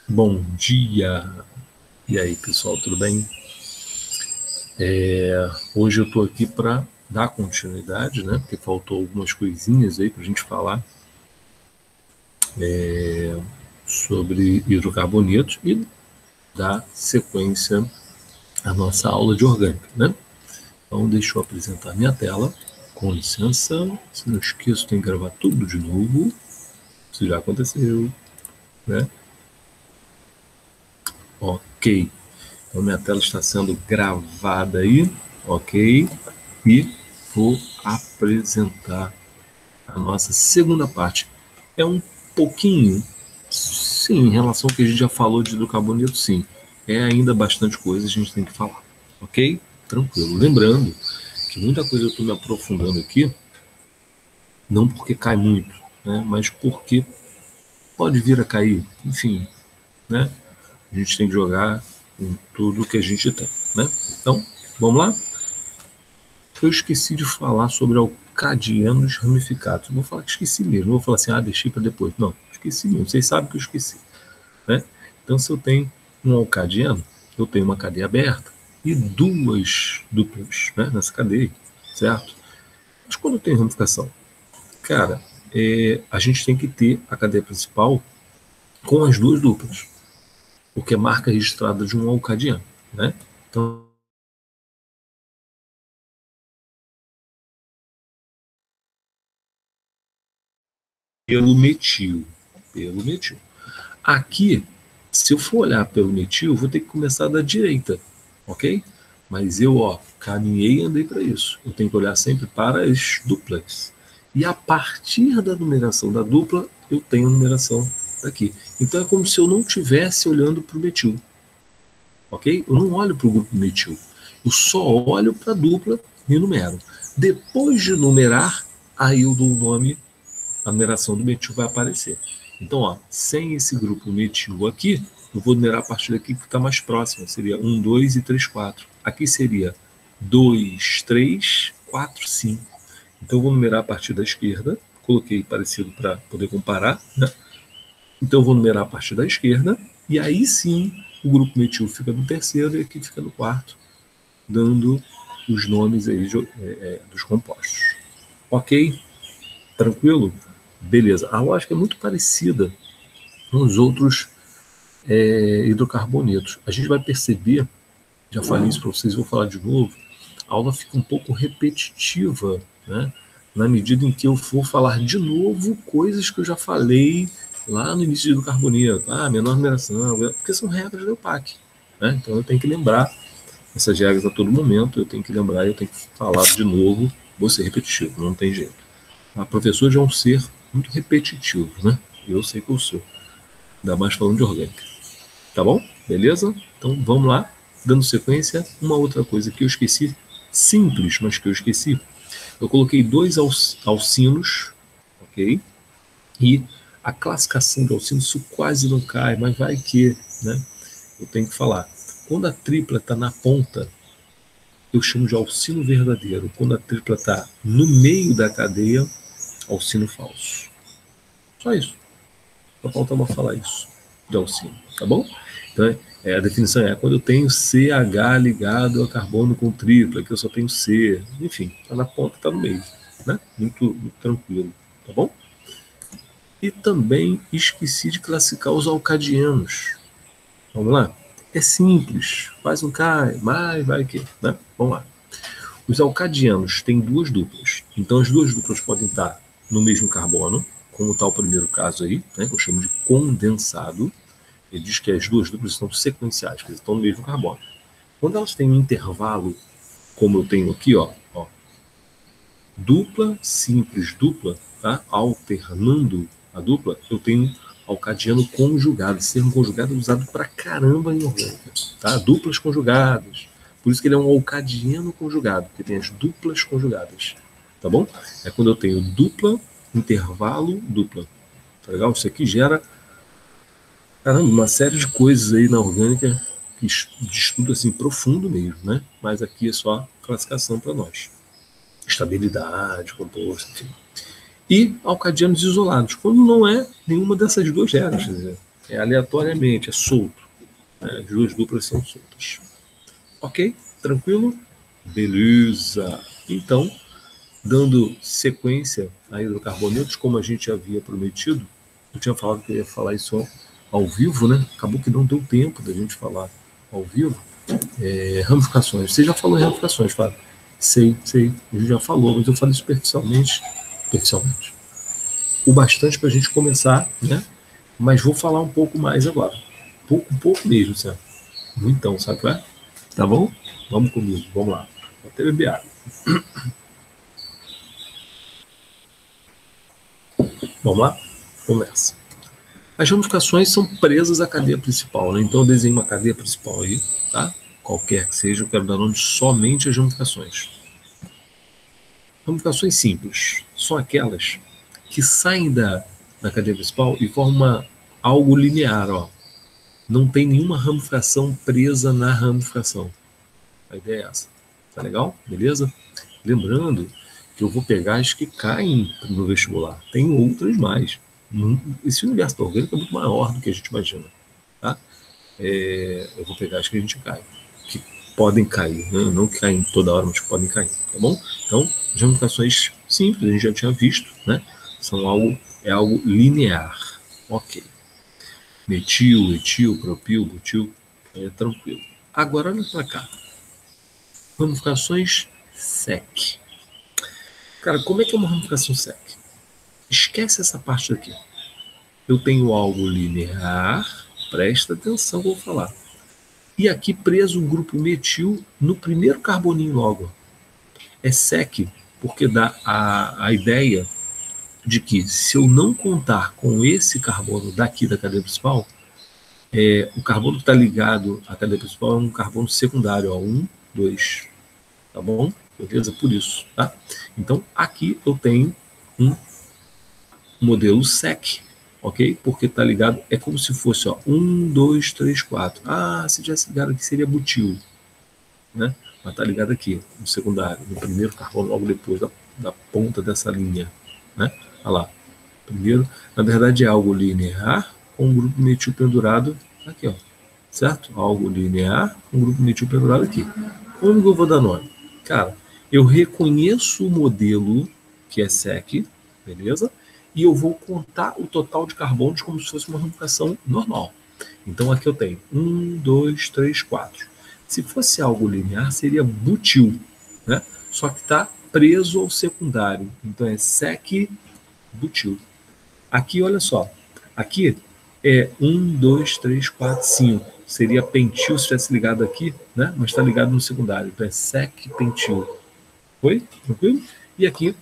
Bom dia! E aí, pessoal, tudo bem? Hoje eu estou aqui para dar continuidade, né? Porque faltou algumas coisinhas aí para a gente falar sobre hidrocarbonetos e dar sequência à nossa aula de orgânica, né? Então, deixa eu apresentar minha tela. Com licença, se não esqueço, tem que gravar tudo de novo. Isso já aconteceu, né? Ok. Então, minha tela está sendo gravada aí, ok? E vou apresentar a nossa segunda parte. É um pouquinho, sim, em relação ao que a gente já falou de hidrocarboneto, sim. É ainda bastante coisa, a gente tem que falar, ok? Tranquilo. Lembrando que muita coisa eu estou me aprofundando aqui, não porque cai muito, né? Mas porque pode vir a cair, enfim, né? A gente tem que jogar em tudo que a gente tem, né? Então, vamos lá? Eu esqueci de falar sobre alcadianos ramificados. Vou falar que esqueci mesmo. Não vou falar assim, deixei para depois. Não, esqueci mesmo. Vocês sabem que eu esqueci, né? Então, se eu tenho um alcadiano, eu tenho uma cadeia aberta e duas duplas, né, nessa cadeia, certo? Mas quando eu tenho ramificação, cara, a gente tem que ter a cadeia principal com as duas duplas, porque é marca registrada de um alcadiano, né? Então, pelo metil, pelo metil. Aqui, se eu for olhar pelo metil, eu vou ter que começar da direita, ok? Mas eu, caminhei e andei para isso. Eu tenho que olhar sempre para as duplas. E a partir da numeração da dupla, eu tenho a numeração daqui. Então é como se eu não estivesse olhando para o metil, ok? Eu não olho para o grupo metil. Eu só olho para a dupla e numero. Depois de numerar, aí eu dou o nome, a numeração do metil vai aparecer. Então, sem esse grupo metil aqui, eu vou numerar a partir daqui que está mais próximo. Seria 1, 2 e 3, 4. Aqui seria 2, 3, 4, 5. Então, eu vou numerar a partir da esquerda. Coloquei parecido para poder comparar, né? Então, eu vou numerar a partir da esquerda. E aí sim, o grupo metil fica no terceiro e aqui fica no quarto, dando os nomes aí dos compostos. Ok? Tranquilo? Beleza. A lógica é muito parecida com os outros hidrocarbonetos. A gente vai perceber, já falei isso para vocês, vou falar de novo, a aula fica um pouco repetitiva, né? Na medida em que eu for falar de novo coisas que eu já falei lá no início do hidrocarboneto. Menor numeração, porque são regras do EUPAC. Né? Então eu tenho que lembrar essas regras a todo momento, eu tenho que lembrar, eu tenho que falar de novo, vou ser repetitivo, não tem jeito. A professora já é um ser muito repetitivo, né? Eu sei que eu sou. Ainda mais falando de orgânica. Tá bom? Beleza? Então vamos lá. Dando sequência, uma outra coisa que eu esqueci, simples, mas que eu esqueci. Eu coloquei dois alcinos, ok? E a classificação de alcino, isso quase não cai, mas vai que, né? Eu tenho que falar. Quando a tripla está na ponta, eu chamo de alcino verdadeiro. Quando a tripla está no meio da cadeia, alcino falso. Só isso. Só faltava falar isso de alcino, tá bom? Então, a definição é quando eu tenho CH ligado a carbono com tripla, que eu só tenho C, enfim, tá na ponta, tá no meio, né? Muito tranquilo, tá bom? E também esqueci de classificar os alcadianos. Vamos lá? É simples, faz um cai, mas vai que, né? Vamos lá. Os alcadianos têm duas duplas, então as duas duplas podem estar no mesmo carbono, como está o primeiro caso aí, né, que eu chamo de condensado. Ele diz que as duas duplas estão sequenciais, que estão no mesmo carbono. Quando elas têm um intervalo, como eu tenho aqui, dupla, simples, dupla, tá? Alternando a dupla, eu tenho alcadiano conjugado. Esse termo conjugado é usado pra caramba em orgânica, tá? Duplas conjugadas. Por isso que ele é um alcadiano conjugado, porque tem as duplas conjugadas, tá bom? É quando eu tenho dupla, intervalo, dupla. Tá legal? Isso aqui gera, caramba, uma série de coisas aí na orgânica de estudo assim profundo mesmo, né? Mas aqui é só classificação para nós. Estabilidade, composto, enfim. E alcadianos isolados, quando não é nenhuma dessas duas regras. Quer dizer, É aleatoriamente, é solto. Né? As duas duplas são soltas. Ok? Tranquilo? Beleza. Então, dando sequência a hidrocarbonetos, como a gente havia prometido, eu tinha falado que eu ia falar isso ao vivo, né? Acabou que não deu tempo da gente falar ao vivo. Ramificações. Você já falou em ramificações, Fábio? Sei, a gente já falou, mas eu falei superficialmente. O bastante para a gente começar, né? Mas vou falar um pouco mais agora. Pouco mesmo, certo? Então, sabe qual é? Tá bom? Vamos comigo, vamos lá. Vou até beber água. Vamos lá? Começa. As ramificações são presas à cadeia principal, né? Então eu desenho uma cadeia principal aí, tá? Qualquer que seja, eu quero dar nome somente às ramificações. Ramificações simples são aquelas que saem da cadeia principal e formam algo linear, ó. Não tem nenhuma ramificação presa na ramificação. A ideia é essa. Tá legal? Beleza? Lembrando que eu vou pegar as que caem no vestibular. Tem outras mais. Esse universo orgânico é muito maior do que a gente imagina. Tá? Eu vou pegar as que a gente cai. Que podem cair. Né? Não que caem toda hora, mas que podem cair. Tá bom? Então, as ramificações simples, a gente já tinha visto. Né? É algo linear. Ok. Metil, etil, propil, butil. Tranquilo. Agora, olha para cá. Ramificações sec. Cara, como é que é uma ramificação sec? Esquece essa parte aqui. Eu tenho algo linear, presta atenção que eu vou falar. E aqui preso o grupo metil no primeiro carboninho logo. É sec porque dá a ideia de que se eu não contar com esse carbono daqui da cadeia principal, o carbono que está ligado à cadeia principal é um carbono secundário, ó, 1, 2. Tá bom? Beleza? Por isso, tá? Então, aqui eu tenho um modelo SEC, ok? Porque tá ligado, é como se fosse, ó, 1, 2, 3, 4. Ah, se tivesse ligado aqui seria butil, né? Mas tá ligado aqui, no secundário, no primeiro carbono, logo depois da ponta dessa linha, né? Olha lá. Primeiro, na verdade é algo linear com um grupo metil pendurado aqui, ó. Certo? Algo linear com um grupo metil pendurado aqui. Como que eu vou dar nome? Cara, eu reconheço o modelo que é SEC, beleza? E eu vou contar o total de carbonos como se fosse uma ramificação normal. Então aqui eu tenho 1, 2, 3, 4. Se fosse algo linear, seria butil, né? Só que está preso ao secundário. Então é SEC butil. Aqui, olha só. Aqui é 1, 2, 3, 4, 5. Seria pentil se estivesse ligado aqui, né? Mas está ligado no secundário. Então é SEC pentil. Foi? Tranquilo? E aqui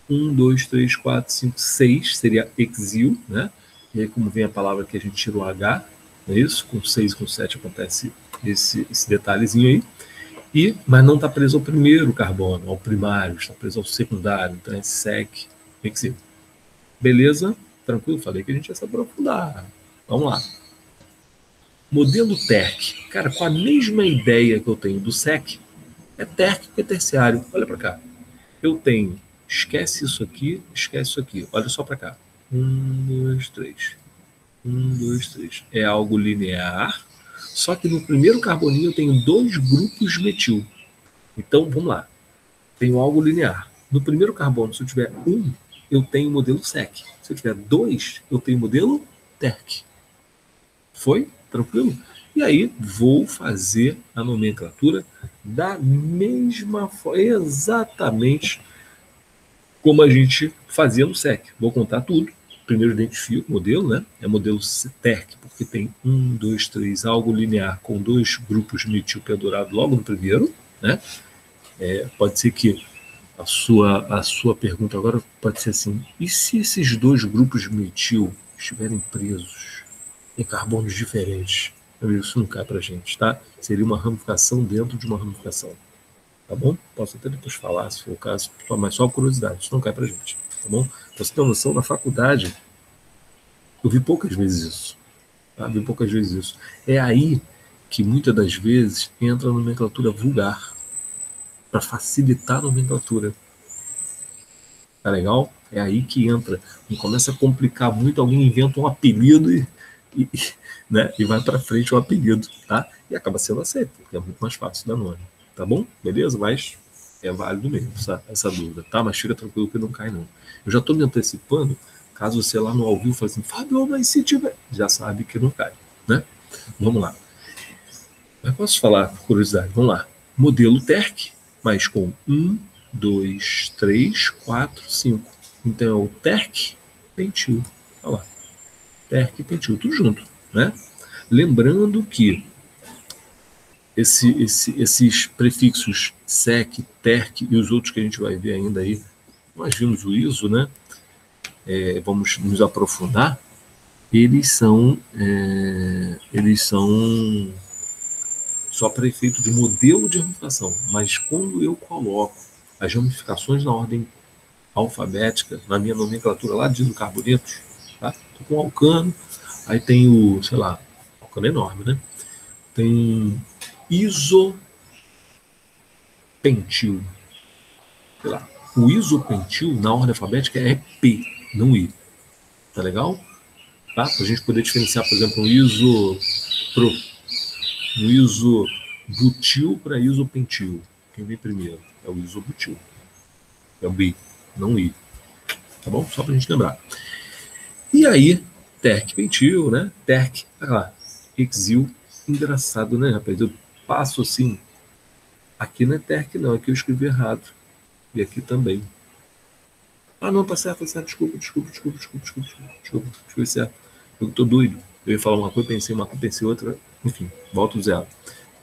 1, 2, 3, 4, 5, 6 seria exil, né? E aí, como vem a palavra que a gente tira o H, não é isso? Com 6 e com 7 acontece esse detalhezinho aí. Mas não está preso ao primeiro carbono, ao primário, está preso ao secundário. Então é SEC exil. Beleza? Tranquilo? Falei que a gente ia se aprofundar. Vamos lá. Modelo TERC. Cara, com a mesma ideia que eu tenho do SEC, é TERC que é terciário. Olha para cá. Eu tenho, esquece isso aqui. Olha só para cá. 1, 2, 3. 1, 2, 3. É algo linear, só que no primeiro carboninho eu tenho 2 grupos metil. Então, vamos lá. Tenho algo linear. No primeiro carbono, se eu tiver 1, eu tenho modelo SEC. Se eu tiver 2, eu tenho modelo TERC. Foi? Tranquilo? E aí, vou fazer a nomenclatura da mesma forma, exatamente como a gente fazia no SEC. Vou contar tudo. Primeiro identifico o modelo, né? É modelo TERC, porque tem 1, 2, 3, algo linear com 2 grupos metil pendurado logo no primeiro, né? Pode ser que a sua pergunta agora pode ser assim: e se esses 2 grupos metil estiverem presos em carbonos diferentes? Isso não cai pra gente, tá? Seria uma ramificação dentro de uma ramificação. Tá bom? Posso até depois falar, se for o caso, mas só curiosidade, isso não cai pra gente, tá bom? Pra você ter uma noção, na faculdade, eu vi poucas vezes isso, tá? Vi poucas vezes isso. É aí que muitas das vezes entra a nomenclatura vulgar, para facilitar a nomenclatura. Tá legal? É aí que entra. Não começa a complicar muito, alguém inventa um apelido e, né, e vai para frente o apelido, tá? E acaba sendo aceito, porque é muito mais fácil da nome, tá bom? Beleza? Mas é válido mesmo essa dúvida, tá? Mas fica tranquilo que não cai, não. Eu já estou me antecipando, caso você lá no ao vivo fale assim, Fábio, mas se tiver... Já sabe que não cai, né? Vamos lá. Eu posso falar, por curiosidade, vamos lá. Modelo TERC, mas com 1, 2, 3, 4, 5. Então é o TERC Pentil. Olha lá. TERC Pentil, tudo junto, né? Lembrando que esses prefixos SEC, TERC e os outros que a gente vai ver ainda aí, nós vimos o ISO, né? Vamos nos aprofundar. Eles são só para efeito de modelo de ramificação, mas quando eu coloco as ramificações na ordem alfabética, na minha nomenclatura lá de carbonetos, tá? Tô com alcano, aí tem o, sei lá, alcano é enorme, né? Tem isopentil, sei lá. O isopentil na ordem alfabética é P, não I. Tá legal? Tá? Para a gente poder diferenciar, por exemplo, um isobutil para isopentil. Quem vem primeiro? É o isobutil. É o B, não o I. Tá bom? Só para a gente lembrar. E aí, TERC pentil, né? TERC, olha lá, exil. Engraçado, né, rapaz? Eu passo assim. Aqui não é TERC, não. Aqui eu escrevi errado. E aqui também. Ah, não, tá certo. Desculpa. Escrevi certo. Eu tô doido. Eu ia falar uma coisa, pensei outra. Enfim, volto do zero.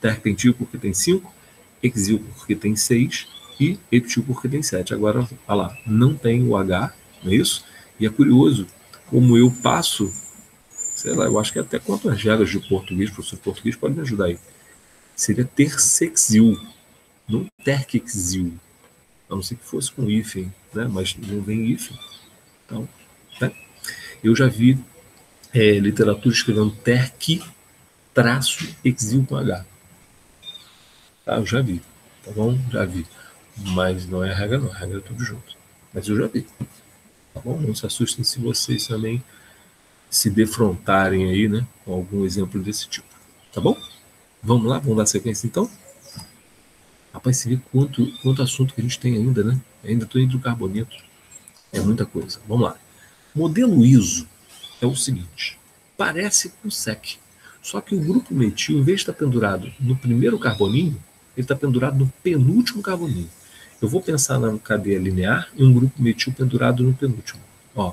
TERC pentil porque tem 5, exil porque tem 6 e epitil porque tem 7. Agora, olha lá, não tem o H, não é isso? E é curioso, como eu passo, sei lá, eu acho que até quanto as regras de português, professor de português pode me ajudar aí. Seria tercexil, não terquexil. A não ser que fosse com hífen, né? Mas não vem hífen. Então, né? Eu já vi literatura escrevendo terqui traço exil com H. Tá? Eu já vi, tá bom? Já vi. Mas não é a regra, não. A regra é tudo junto. Mas eu já vi. Tá bom? Não se assustem se vocês também se defrontarem aí, né? Com algum exemplo desse tipo. Tá bom? Vamos lá? Vamos dar sequência então? Rapaz, você vê quanto assunto que a gente tem ainda, né? Ainda estou entre o carboneto. É muita coisa. Vamos lá. Modelo ISO é o seguinte. Parece com SEC. Só que o grupo metil, em vez de estar pendurado no primeiro carboninho, ele está pendurado no penúltimo carboninho. Eu vou pensar na cadeia linear e um grupo metil pendurado no penúltimo. Ó,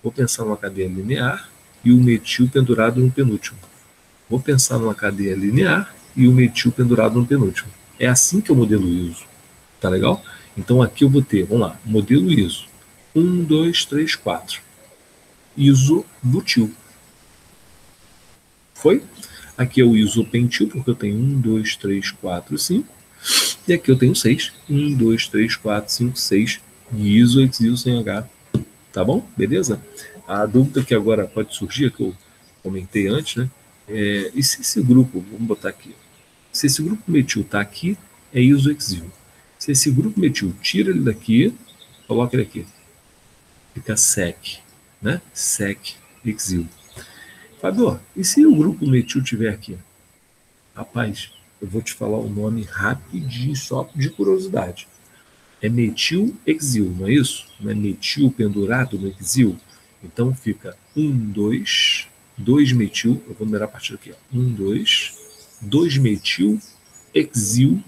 vou pensar numa cadeia linear e o metil pendurado no penúltimo. Vou pensar numa cadeia linear e o metil pendurado no penúltimo. É assim que é o modelo ISO. Tá legal? Então aqui eu vou ter, vamos lá, modelo ISO. 1, 2, 3, 4. Isobutil. Foi? Aqui é o isopentil, porque eu tenho 1, 2, 3, 4, 5. E aqui eu tenho 6. 1, 2, 3, 4, 5, 6. Isoexil sem H. Tá bom? Beleza? A dúvida que agora pode surgir, que eu comentei antes, né? E se esse grupo, vamos botar aqui, se esse grupo metil está aqui, é isoexil. Se esse grupo metil tira ele daqui, coloca ele aqui. Fica sec, né? Sec-exil. Fábio, e se o grupo metil tiver aqui? Rapaz, eu vou te falar o nome rapidinho, só de curiosidade. É metil-exil, não é isso? Não é metil pendurado no exil? Então fica 1, 2, 2 metil, eu vou numerar a partir daqui, 1, 2, 2 metil, exil,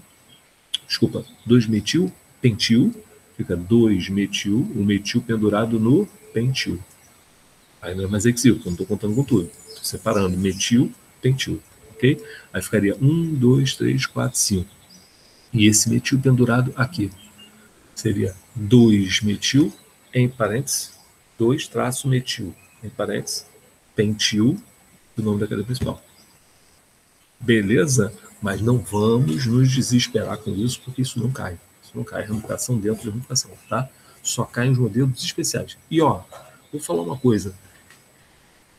desculpa, 2 metil, pentil, fica 2 metil, o metil pendurado no pentil. Aí não é mais exil, porque eu não estou contando com tudo. Estou separando metil, pentil, ok? Aí ficaria 1, 2, 3, 4, 5. E esse metil pendurado aqui seria 2 metil, em parênteses, 2 traço metil, em parênteses, pentil, o nome da cadeia principal. Beleza? Mas não vamos nos desesperar com isso, porque isso não cai. Isso não cai. Ramificação dentro de ramificação, tá? Só cai os modelos especiais. E, ó, vou falar uma coisa.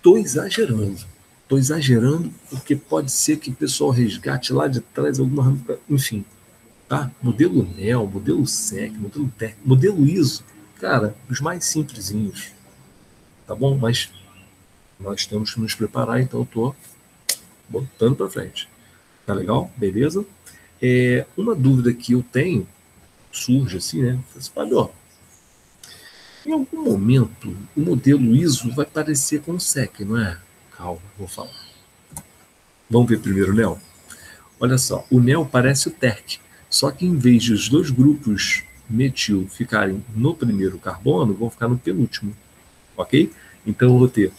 Tô exagerando porque pode ser que o pessoal resgate lá de trás alguma ramificação. Enfim, tá? Modelo NEL, modelo SEC, modelo TEC, modelo ISO. Cara, os mais simplesinhos, tá bom? Mas Nós temos que nos preparar, então eu estou botando para frente. Tá legal? Beleza? Uma dúvida que eu tenho, surge assim, né? Você fala, ó, em algum momento o modelo ISO vai parecer com o SEC, não é? Calma, vou falar. Vamos ver primeiro o NEL? Olha só, o NEL parece o TERC, só que em vez de os dois grupos metil ficarem no primeiro carbono, vão ficar no penúltimo, ok? Então eu vou ter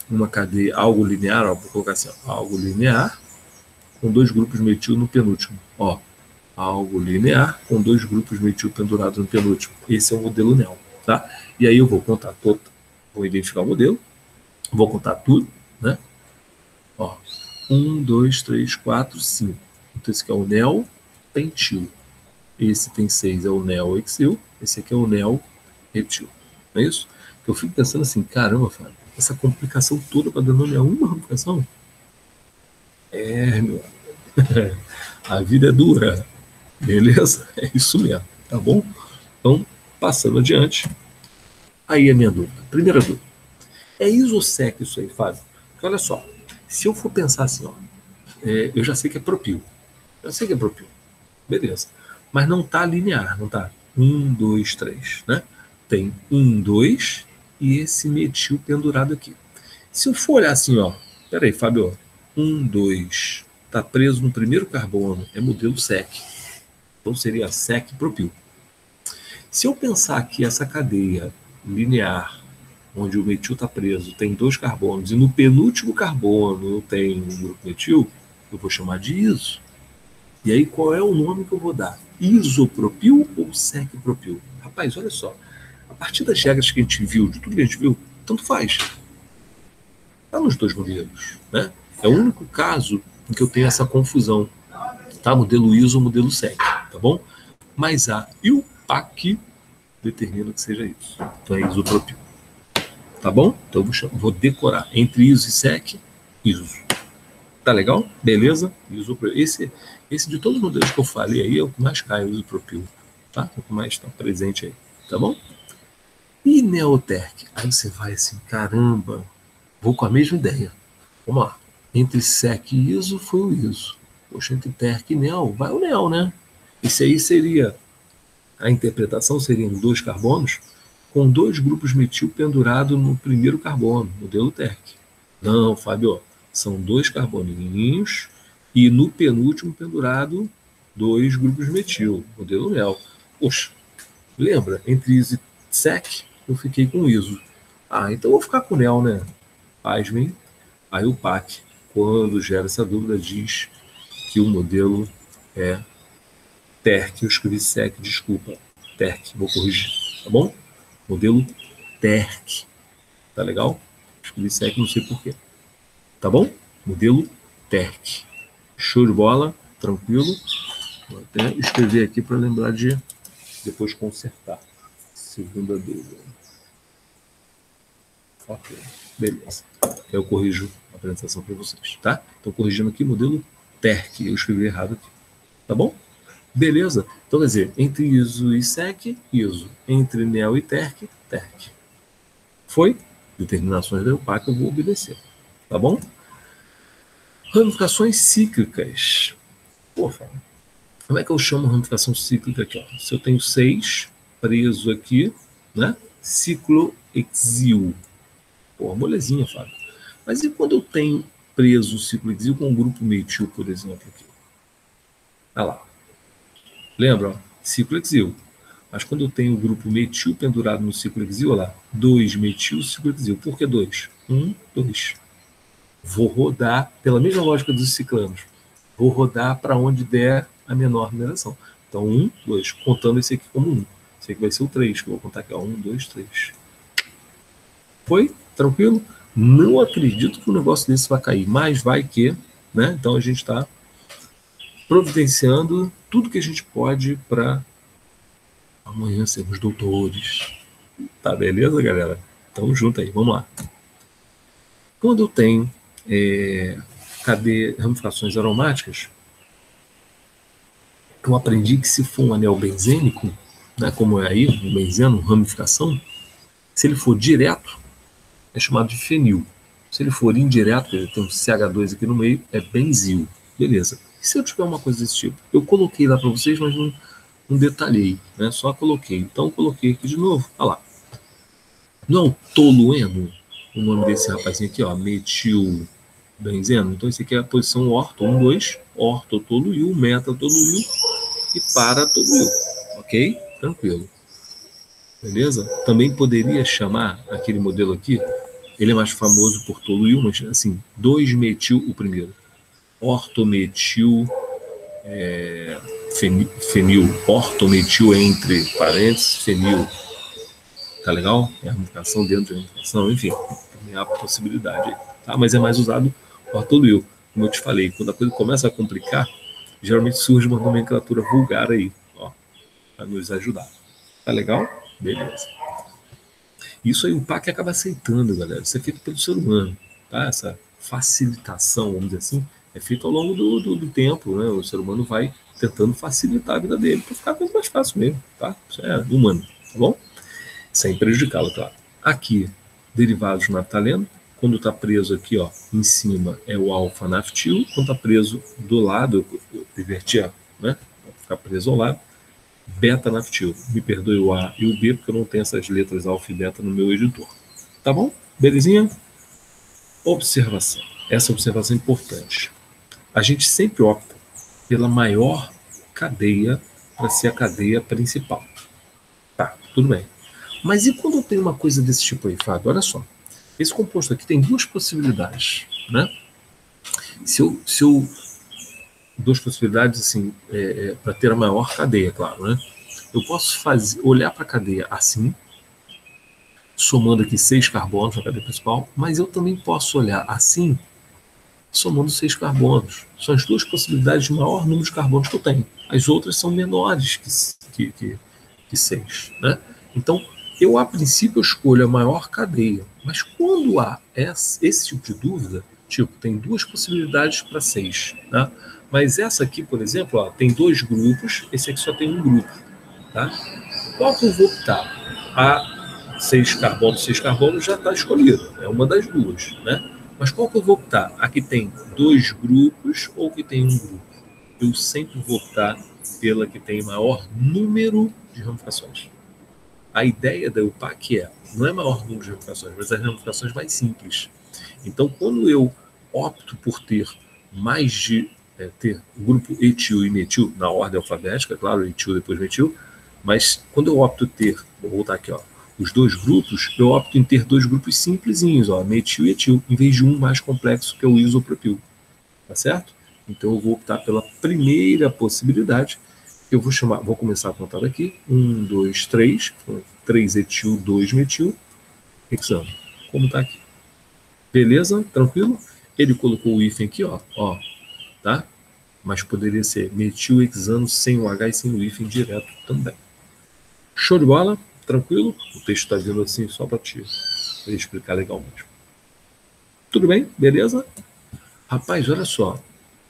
uma cadeia, algo linear, ó, vou colocar assim, ó, algo linear com dois grupos metil no penúltimo, ó, algo linear com dois grupos metil pendurados no penúltimo. Esse é o modelo NEL, tá? E aí eu vou contar todo, vou identificar o modelo, vou contar tudo, né? Ó, 1, 2, 3, 4, 5. Então esse aqui é o NEL pentil. Esse tem 6, é o NEL hexil. Esse aqui é o NEL etil. Não é isso? Eu fico pensando assim, caramba, Fábio, essa complicação toda para denominar uma ramificação? Meu amigo. A vida é dura. Beleza? É isso mesmo, tá bom? Então, passando adiante. Aí a minha dúvida. Primeira dúvida. É isosec isso aí, Fábio? Porque olha só, se eu for pensar assim, ó, eu já sei que é propil. Já sei que é propil. Beleza. Mas não está linear, não está 1, 2, 3, né? Tem 1, 2 e esse metil pendurado aqui. Se eu for olhar assim, ó, peraí, Fábio, 1, 2, está preso no primeiro carbono, é modelo SEC. Então seria SEC propil. Se eu pensar que essa cadeia linear, onde o metil está preso, tem dois carbonos, e no penúltimo carbono eu tenho um grupo metil, eu vou chamar de iso. E aí qual é o nome que eu vou dar? Isopropil ou secpropil? Rapaz, olha só. A partir das regras que a gente viu, de tudo que a gente viu, tanto faz. Está nos dois modelos, né? É o único caso em que eu tenho essa confusão. Tá? Modelo ISO ou modelo SEC, tá bom? Mas a e o PAC determina que seja isso. Então é isopropil. Tá bom? Então eu vou decorar. Entre ISO e SEC, ISO. Tá legal? Beleza? Isopropil. Esse de todos os modelos que eu falei aí é o que mais cai, o isopropil. Tá? É o que mais está presente aí. Tá bom? E Neoterc? Aí você vai assim, caramba, vou com a mesma ideia. Vamos lá. Entre SEC e ISO foi o ISO. Poxa, entre TERC e NEL, vai o NEL, né? Isso aí seria, a interpretação seriam dois carbonos com dois grupos metil pendurado no primeiro carbono, modelo TERC. Não, Fábio, são dois carboninhos e no penúltimo pendurado dois grupos metil, modelo NEL. Poxa, lembra? Entre ISO e SEC, eu fiquei com ISO. Então eu vou ficar com NEL, né? Pasmem. Aí o PAC, quando gera essa dúvida, diz que o modelo é TERC. Eu escrevi SEC, desculpa. TERC, vou corrigir, tá bom? Modelo TERC. Tá legal? Escrevi SEC, não sei porquê. Tá bom? Modelo TERC. Show de bola, tranquilo. Vou até escrever aqui para lembrar de depois consertar. Segunda dúvida. Ok, beleza. Eu corrijo a apresentação para vocês, tá? Estou corrigindo aqui modelo TERC. Eu escrevi errado aqui. Tá bom? Beleza? Então, quer dizer, entre ISO e SEC, ISO. Entre NEL e TERC, TERC. Foi? Determinações da EUPAC eu vou obedecer. Tá bom? Ramificações cíclicas. Pô, como é que eu chamo ramificação cíclica aqui? Ó? Se eu tenho 6 preso aqui, né? Ciclohexil. Pô, molezinha, Fábio. Mas e quando eu tenho preso o ciclohexil com um grupo metil, por exemplo, aqui? Olha lá. Lembra? Ó? Ciclohexil. Mas quando eu tenho o grupo metil pendurado no ciclohexil, olha lá, 2 metil, ciclohexil. Por que 2? 1, 2. Vou rodar, pela mesma lógica dos ciclanos, vou rodar para onde der a menor numeração. Então, 1, 2, contando esse aqui como 1. Esse aqui vai ser o 3, que eu vou contar aqui. 1, 2, 3. Foi? Tranquilo? Não acredito que um negócio desse vai cair, mas vai que, né? Então a gente está providenciando tudo que a gente pode para amanhã sermos doutores. Tá beleza, galera? Tamo junto aí, vamos lá. Quando eu tenho ramificações aromáticas, eu aprendi que se for um anel benzênico, né, como é aí, um benzeno, ramificação, se ele for direto, é chamado de fenil. Se ele for indireto, ele tem um CH2 aqui no meio, é benzil. Beleza. E se eu tiver uma coisa desse tipo? Eu coloquei lá para vocês, mas não detalhei, né? Só coloquei. Então, coloquei aqui de novo. Olha lá. Não é o tolueno? O nome desse rapazinho aqui, ó, metil benzeno. Então, esse aqui é a posição orto, 1, 2, ortotoluil, metatoluil e paratoluil. Ok? Tranquilo. Beleza? Também poderia chamar aquele modelo aqui, ele é mais famoso por toluil, mas assim, 2-metil o primeiro. Ortometil fenil. Ortometil entre parênteses, fenil. Tá legal? É a ramificação dentro de ramificação, enfim, também há possibilidade aí, tá? Mas é mais usado o ortoluil. Como eu te falei, quando a coisa começa a complicar, geralmente surge uma nomenclatura vulgar aí, ó, para nos ajudar. Tá legal? Beleza. Isso aí o PAC acaba aceitando, galera. Isso é feito pelo ser humano, tá? Essa facilitação, vamos dizer assim, é feito ao longo do tempo, né? O ser humano vai tentando facilitar a vida dele para ficar muito mais fácil mesmo, tá? Isso é humano, tá bom? Sem prejudicá-lo, claro. Aqui, derivados de naftaleno. Quando está preso aqui, ó, em cima é o alfa-naftil. Quando está preso do lado, eu inverti, né? Para ficar preso ao lado, beta-naftil. Me perdoe o A e o B, porque eu não tenho essas letras alfa e beta no meu editor. Tá bom? Belezinha? Observação. Essa observação é importante. A gente sempre opta pela maior cadeia para ser a cadeia principal. Tá, tudo bem. Mas e quando eu tenho uma coisa desse tipo aí, Fábio? Olha só. Esse composto aqui tem duas possibilidades, né? Duas possibilidades, assim, para ter a maior cadeia, claro, né? Eu posso olhar para a cadeia assim, somando aqui 6 carbonos na cadeia principal, mas eu também posso olhar assim, somando 6 carbonos. São as duas possibilidades de maior número de carbonos que eu tenho. As outras são menores que 6, né? Então, eu, a princípio, escolho a maior cadeia. Mas quando há esse tipo de dúvida, tipo, tem duas possibilidades para 6, né? Mas essa aqui, por exemplo, ó, tem 2 grupos, esse aqui só tem um grupo, tá? Qual que eu vou optar? A 6 carbonos já está escolhido, é uma das duas, né? Mas qual que eu vou optar? A que tem 2 grupos ou que tem um grupo? Eu sempre vou optar pela que tem maior número de ramificações. A ideia da EUPAC não é maior número de ramificações, mas as ramificações mais simples. Então, quando eu opto por ter mais de ter o grupo etil e metil na ordem alfabética, claro, etil depois metil, mas quando eu opto ter, vou voltar aqui, ó, os 2 grupos, eu opto em ter 2 grupos simplesinhos, ó, metil e etil, em vez de um mais complexo que é o isopropil, tá certo? Então eu vou optar pela primeira possibilidade. Eu vou começar a contar aqui. 1, 2, 3. 3 etil, 2 metil. Hexano. Como está aqui. Beleza? Tranquilo? Ele colocou o hífen aqui, ó. Tá? Mas poderia ser metil hexano sem o H e sem o hífen direto também. Show de bola? Tranquilo? O texto está vindo assim só para te explicar legalmente. Tudo bem? Beleza? Rapaz, olha só.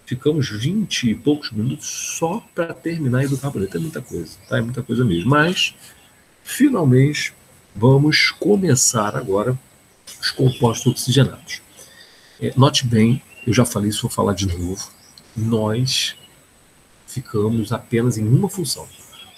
Ficamos 20 e poucos minutos só para terminar a hidrocarboneto. É muita coisa, tá? É muita coisa mesmo. Mas, finalmente, vamos começar agora os compostos oxigenados. Note bem, eu já falei isso, vou falar de novo. Nós ficamos apenas em uma função.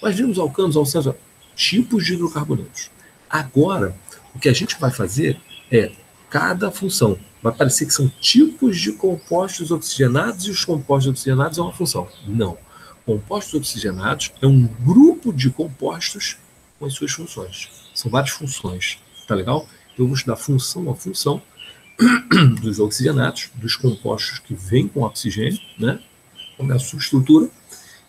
Nós vimos alcanos, alcenos, tipos de hidrocarbonetos. Agora, o que a gente vai fazer é cada função. Vai parecer que são tipos de compostos oxigenados e os compostos oxigenados é uma função. Não. Compostos oxigenados é um grupo de compostos com as suas funções. São várias funções. Tá legal? Eu vou estudar função a função dos oxigenados, dos compostos que vêm com oxigênio, né? Como é a sua estrutura,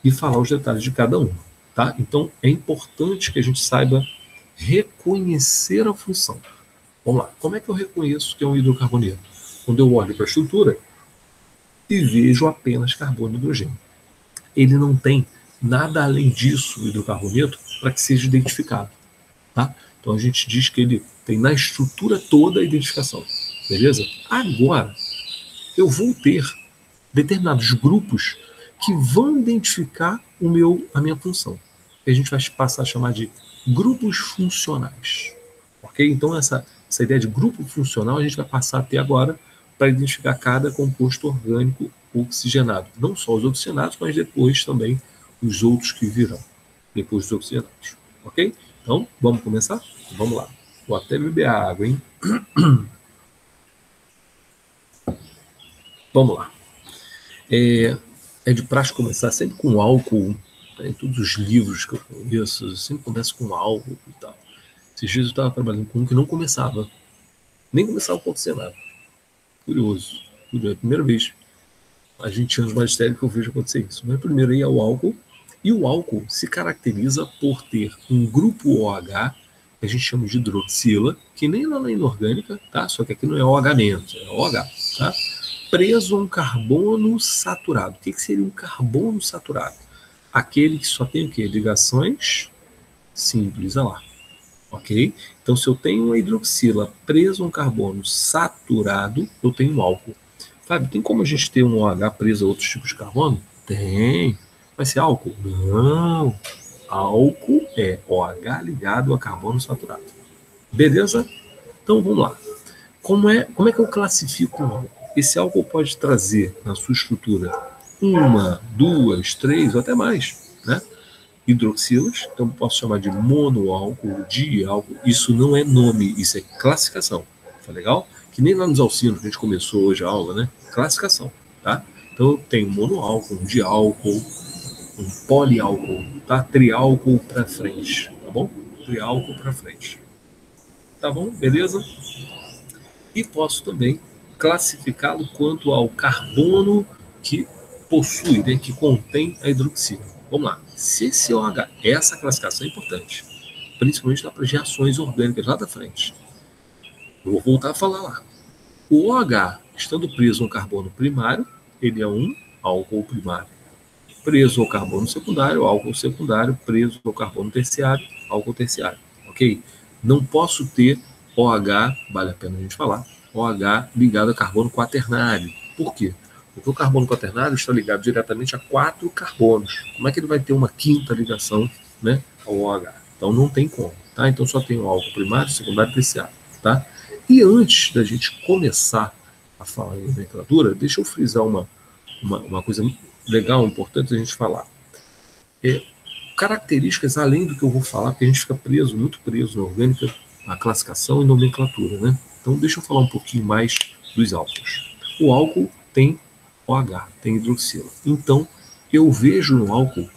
e falar os detalhes de cada um. Tá? Então, é importante que a gente saiba reconhecer a função. Vamos lá. Como é que eu reconheço que é um hidrocarboneto? Quando eu olho para a estrutura e vejo apenas carbono e hidrogênio. Ele não tem nada além disso, o hidrocarboneto, para que seja identificado. Tá? Então, a gente diz que ele tem na estrutura toda a identificação. Beleza? Agora, eu vou ter determinados grupos que vão identificar a minha função. Que a gente vai passar a chamar de grupos funcionais. Ok? Então, essa Essa ideia de grupo funcional a gente vai passar até agora para identificar cada composto orgânico oxigenado. Não só os oxigenados, mas depois também os outros que virão, depois dos oxigenados. Ok? Então, vamos começar? Vamos lá. Vou até beber água, hein? Vamos lá. É de praxe começar sempre com álcool. Em todos os livros que eu conheço, eu sempre começo com álcool e tal. Esses dias eu estava trabalhando com um que não começava. Nem começava com oxigenado. Curioso. É a primeira vez há 20 anos de magistério que eu vejo acontecer isso. Mas primeiro aí é o álcool. E o álcool se caracteriza por ter um grupo OH, que a gente chama de hidroxila, que nem lá na inorgânica, tá? Só que aqui não é OH dentro, é OH, tá? Preso a um carbono saturado. O que seria um carbono saturado? Aquele que só tem o quê? Ligações simples, olha lá. Ok? Então, se eu tenho uma hidroxila preso a um carbono saturado, eu tenho um álcool. Fábio, tem como a gente ter um OH preso a outros tipos de carbono? Tem. Vai ser álcool? Não. Álcool é OH ligado a carbono saturado. Beleza? Então, vamos lá. Como é que eu classifico um álcool? Esse álcool pode trazer na sua estrutura 1, 2, 3 ou até mais, né? Hidroxilas, então posso chamar de monoálcool, diálcool. Isso não é nome, isso é classificação. Tá legal? Que nem lá nos alcinos que a gente começou hoje a aula, né? Classificação, tá? Então eu tenho monoálcool, um diálcool, um poliálcool, tá? Triálcool para frente, tá bom? Triálcool para frente. Tá bom? Beleza? E posso também classificá-lo quanto ao carbono que possui, né, que contém a hidroxila. Vamos lá. CCOH, essa classificação é importante, principalmente lá para as reações orgânicas lá da frente. Eu vou voltar a falar lá. O OH, estando preso ao carbono primário, ele é um álcool primário. Preso ao carbono secundário, álcool secundário. Preso ao carbono terciário, álcool terciário. Ok? Não posso ter OH, vale a pena a gente falar, OH ligado a carbono quaternário. Por quê? Porque o carbono quaternário está ligado diretamente a 4 carbonos. Como é que ele vai ter uma quinta ligação, né, ao OH? Então não tem como, tá? Então só tem o álcool primário, secundário e terciário, tá? E antes da gente começar a falar em nomenclatura, deixa eu frisar uma coisa legal, importante a gente falar. Características além do que eu vou falar, porque a gente fica preso, muito preso na orgânica, na classificação e nomenclatura, né? Então deixa eu falar um pouquinho mais dos álcools. O álcool tem OH, tem hidroxila. Então eu vejo no álcool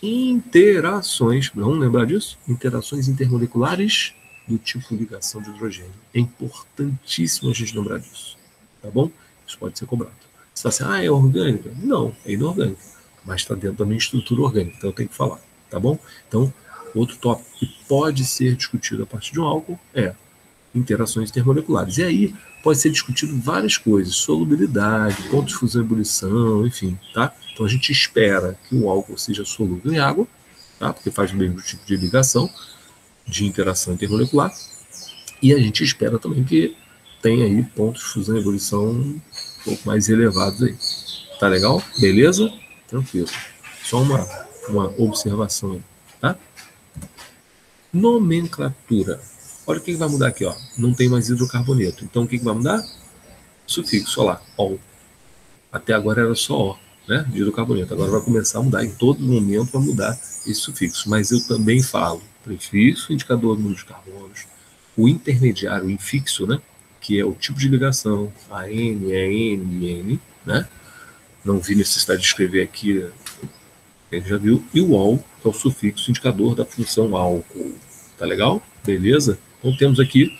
interações, vamos lembrar disso? Interações intermoleculares do tipo ligação de hidrogênio. É importantíssimo a gente lembrar disso, tá bom? Isso pode ser cobrado. Você fala assim, é orgânica? Não, é inorgânica, mas está dentro da minha estrutura orgânica, então eu tenho que falar, tá bom? Então, outro tópico que pode ser discutido a partir de um álcool é interações intermoleculares. E aí pode ser discutido várias coisas, solubilidade, pontos de fusão e ebulição, enfim, tá? Então a gente espera que o álcool seja solúvel em água, tá? Porque faz o mesmo tipo de ligação, de interação intermolecular, e a gente espera também que tenha aí pontos de fusão e ebulição um pouco mais elevados aí. Tá legal? Beleza? Tranquilo. Só uma observação aí, tá? Nomenclatura. Olha o que vai mudar aqui, ó. Não tem mais hidrocarboneto. Então o que vai mudar? Sufixo, olha lá, OL. Até agora era só O, né? De hidrocarboneto. Agora vai começar a mudar. Em todo momento vai mudar esse sufixo. Mas eu também falo prefixo, indicador do número de carbonos, o intermediário, o infixo, né? Que é o tipo de ligação, a N, é N, N, né? Não vi necessidade de escrever aqui, ele já viu. E o OL, que é o sufixo indicador da função álcool. Tá legal? Beleza? Então temos aqui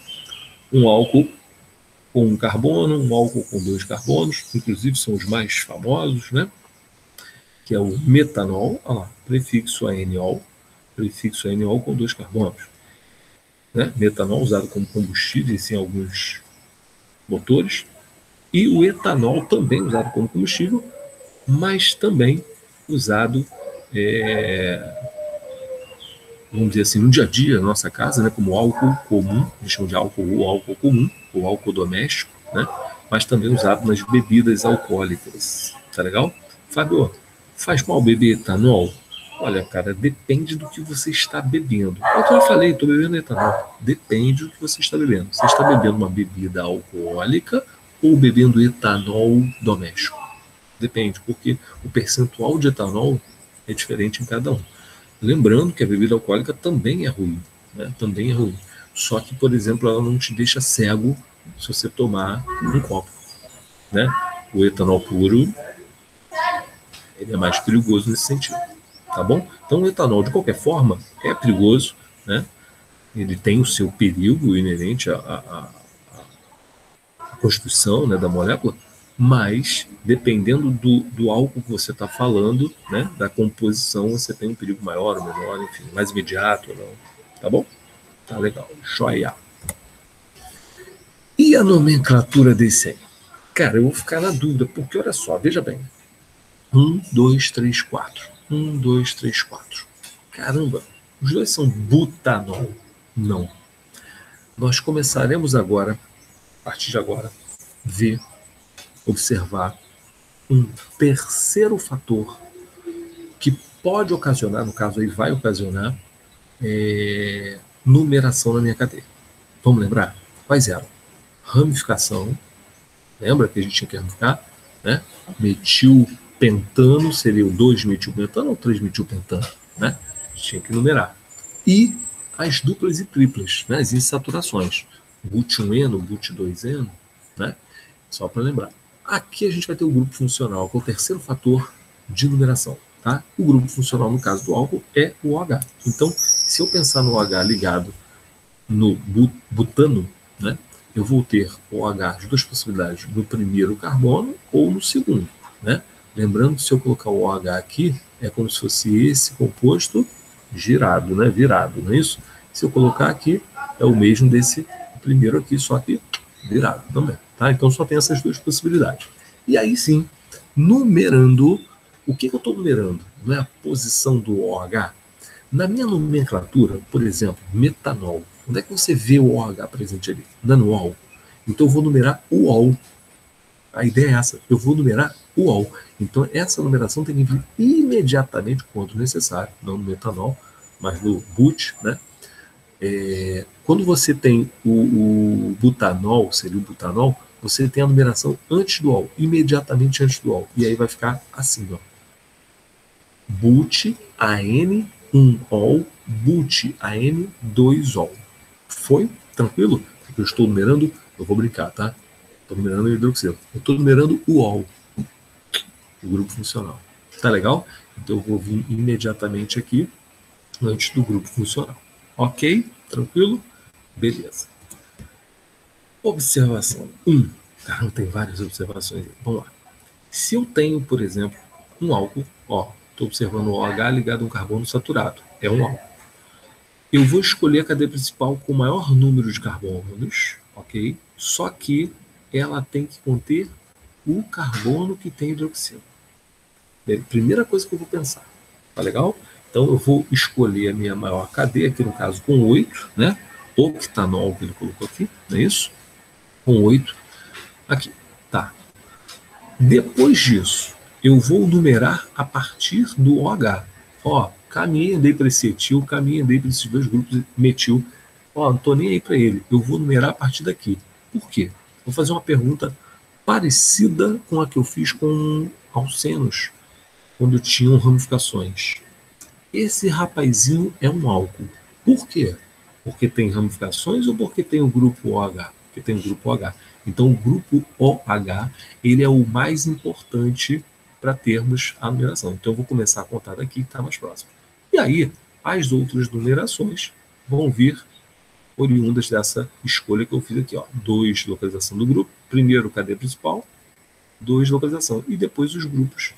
um álcool com um carbono, um álcool com 2 carbonos, inclusive são os mais famosos, né? Que é o metanol, olha lá, prefixo ANOL com 2 carbonos. Né? Metanol usado como combustível em alguns motores. E o etanol também usado como combustível, mas também usado, vamos dizer assim, no dia a dia, na nossa casa, né, como álcool comum, a gente chama de álcool comum, ou álcool doméstico, né, mas também usado nas bebidas alcoólicas. Tá legal? Fábio, faz mal beber etanol? Olha, cara, depende do que você está bebendo. Eu já falei, estou bebendo etanol. Depende do que você está bebendo. Você está bebendo uma bebida alcoólica ou bebendo etanol doméstico? Depende, porque o percentual de etanol é diferente em cada um. Lembrando que a bebida alcoólica também é ruim, né? Também é ruim. Só que, por exemplo, ela não te deixa cego se você tomar um copo, né? O etanol puro, ele é mais perigoso nesse sentido, tá bom? Então, o etanol, de qualquer forma, é perigoso, né? Ele tem o seu perigo inerente à constituição, né, da molécula, mas dependendo do álcool que você está falando, né, da composição, você tem um perigo maior ou menor, enfim, mais imediato ou não, tá bom? Tá legal, joia. E a nomenclatura desse aí? Cara, eu vou ficar na dúvida, porque olha só, veja bem. 1, 2, 3, 4. 1, 2, 3, 4. Caramba, os dois são butanol. Não. Nós começaremos agora, a partir de agora, ver, observar um terceiro fator que pode ocasionar, no caso aí vai ocasionar, numeração na minha cadeia. Vamos lembrar? Quais eram? Ramificação, lembra que a gente tinha que ramificar? Né? Metilpentano seria o 2-metilpentano ou 3-metilpentano? Né? A gente tinha que numerar. E as duplas e triplas, né? As insaturações. But1-eno, but2-eno, né? Só para lembrar. Aqui a gente vai ter o grupo funcional, que é o terceiro fator de numeração. Tá? O grupo funcional, no caso do álcool, é o OH. Então, se eu pensar no OH ligado no butano, né, eu vou ter o OH de duas possibilidades, no primeiro carbono ou no segundo. Né? Lembrando que se eu colocar o OH aqui, é como se fosse esse composto girado, né, virado, não é isso? Se eu colocar aqui, é o mesmo desse primeiro aqui, só que virado também. Tá? Então só tem essas duas possibilidades. E aí sim, numerando, o que eu estou numerando? Não é a posição do OH? Na minha nomenclatura, por exemplo, metanol, onde é que você vê o OH presente ali? No OL. Então eu vou numerar o OL. A ideia é essa, eu vou numerar o OL. Então essa numeração tem que vir imediatamente quando necessário, não no metanol, mas no but, né? Quando você tem o butanol, seria o butanol, você tem a numeração antes do OL, imediatamente antes do OL. E aí vai ficar assim, ó. But, AN1OL, but, AN2OL. Foi? Tranquilo? Porque eu estou numerando, eu vou brincar, tá? Estou numerando o hidroxilo. Eu estou numerando o OL, o grupo funcional. Tá legal? Então eu vou vir imediatamente aqui, antes do grupo funcional. Ok? Tranquilo? Beleza. Observação 1. Caramba, tem várias observações aí. Vamos lá. Se eu tenho, por exemplo, um álcool, ó, estou observando o OH ligado a um carbono saturado, é um álcool. Eu vou escolher a cadeia principal com o maior número de carbonos, ok? Só que ela tem que conter o carbono que tem hidroxilo. Primeira coisa que eu vou pensar, tá legal? Então eu vou escolher a minha maior cadeia, aqui no caso com 8, né? Octanol que ele colocou aqui, não é isso? Com 8, aqui, tá. Depois disso, eu vou numerar a partir do OH. Ó, caminhei, andei para esse etil, caminhei, andei para esses dois grupos metil. Ó, não estou nem aí para ele. Eu vou numerar a partir daqui. Por quê? Vou fazer uma pergunta parecida com a que eu fiz com alcenos, quando tinham ramificações. Esse rapazinho é um álcool. Por quê? Porque tem ramificações ou porque tem o grupo OH? Porque tem o grupo OH. Então, o grupo OH, ele é o mais importante para termos a numeração. Então, eu vou começar a contar daqui, que está mais próximo. E aí, as outras numerações vão vir oriundas dessa escolha que eu fiz aqui. 2, localização do grupo. Primeiro, cadeia principal. 2, localização. E depois os grupos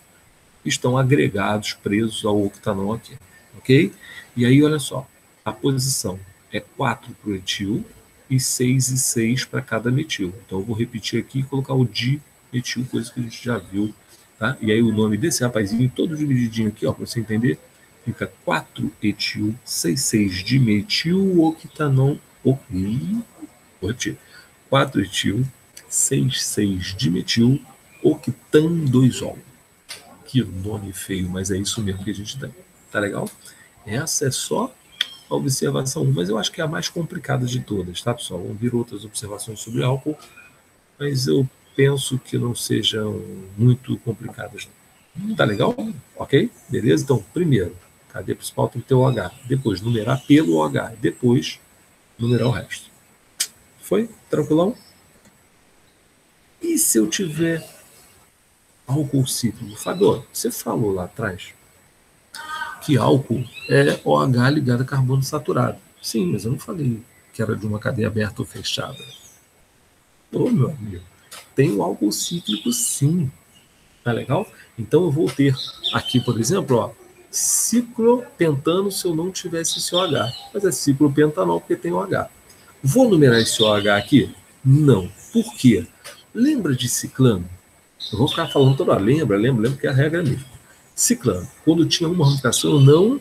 estão agregados, presos ao octanol aqui. Ok? E aí, olha só. A posição é 4 para o etil e 6 e 6 para cada metil. Então eu vou repetir aqui e colocar o dimetil, coisa que a gente já viu. Tá? E aí o nome desse rapazinho, todo divididinho aqui, para você entender, fica 4-etil, 6,6 dimetil, octanol, vou repetir. 4-etil, 6,6 dimetil, octan 2-ol. Que nome feio, mas é isso mesmo que a gente tem. Tá legal? Essa é só a observação 1, mas eu acho que é a mais complicada de todas, tá, pessoal? Vão vir outras observações sobre álcool, mas eu penso que não sejam muito complicadas. Tá legal? Ok? Beleza? Então, primeiro, cadeia principal tem que ter o OH. Depois, numerar pelo OH. Depois, numerar o resto. Foi? Tranquilão? E se eu tiver álcool cíclico? Fábio, você falou lá atrás que álcool é OH ligado a carbono saturado. Sim, mas eu não falei que era de uma cadeia aberta ou fechada. Ô, meu amigo, tem o álcool cíclico sim. Tá legal? Então eu vou ter aqui, por exemplo, ó, ciclopentano se eu não tivesse esse OH. Mas é ciclopentanol porque tem OH. Vou numerar esse OH aqui? Não. Por quê? Lembra de ciclano? Eu vou ficar falando toda hora. Lembra que é a regra mesmo. Ciclano. Quando tinha uma ramificação, eu não